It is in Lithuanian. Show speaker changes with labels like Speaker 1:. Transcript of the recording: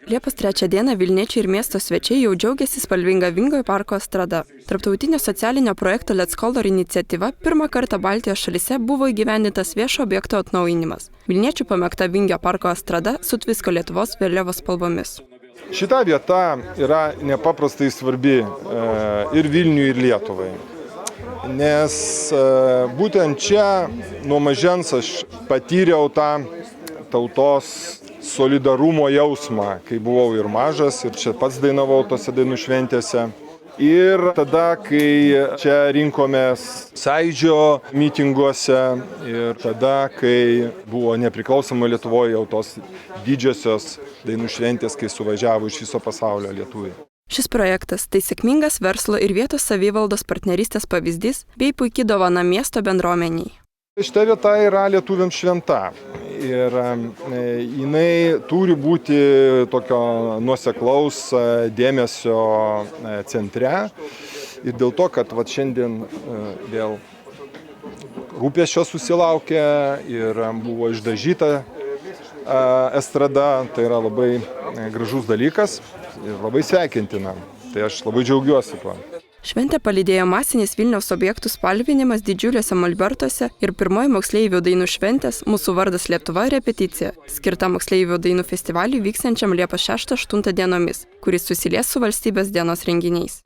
Speaker 1: Liepos 3 dieną Vilniečiai ir miesto svečiai jau džiaugiasi spalvinga Vingio parko estrada. Tarptautinio socialinio projekto Let's Color iniciatyva pirmą kartą Baltijos šalyse buvo įgyvendintas viešo objekto atnaujinimas. Vilniečių pamėgta Vingio parko estrada sutvisko Lietuvos vėliavos spalvomis.
Speaker 2: Šita vieta yra nepaprastai svarbi ir Vilniui, ir Lietuvai. Nes būtent čia nuo mažens aš patyriau tą tautos solidarumo jausmą, kai buvau ir mažas, ir čia pats dainavau tose dainų šventėse. Ir tada, kai čia rinkomės Sąjūdžio mitinguose, ir tada, kai buvo nepriklausoma Lietuvoje jau tos didžiosios dainų šventės, kai suvažiavo iš viso pasaulio lietuviai.
Speaker 1: Šis projektas tai sėkmingas verslo ir vietos savivaldos partnerystės pavyzdys bei puikiai dovana miesto bendruomeniai.
Speaker 2: Šita vieta yra lietuviams šventa ir jinai turi būti tokio nuoseklaus dėmesio centre ir dėl to, kad šiandien vėl rūpesčio susilaukė ir buvo išdažyta estrada, tai yra labai gražus dalykas ir labai sveikintina. Tai aš labai džiaugiuosi tuo.
Speaker 1: Šventę palydėjo masinis Vilniaus objektų spalvinimas didžiuliuose molbertuose ir pirmoji moksleivių dainų šventės Mūsų vardas Lietuva repeticija, skirta moksleivių dainų festivaliui vyksiančiam Liepos 6-8 dienomis, kuris susilies su Valstybės dienos renginiais.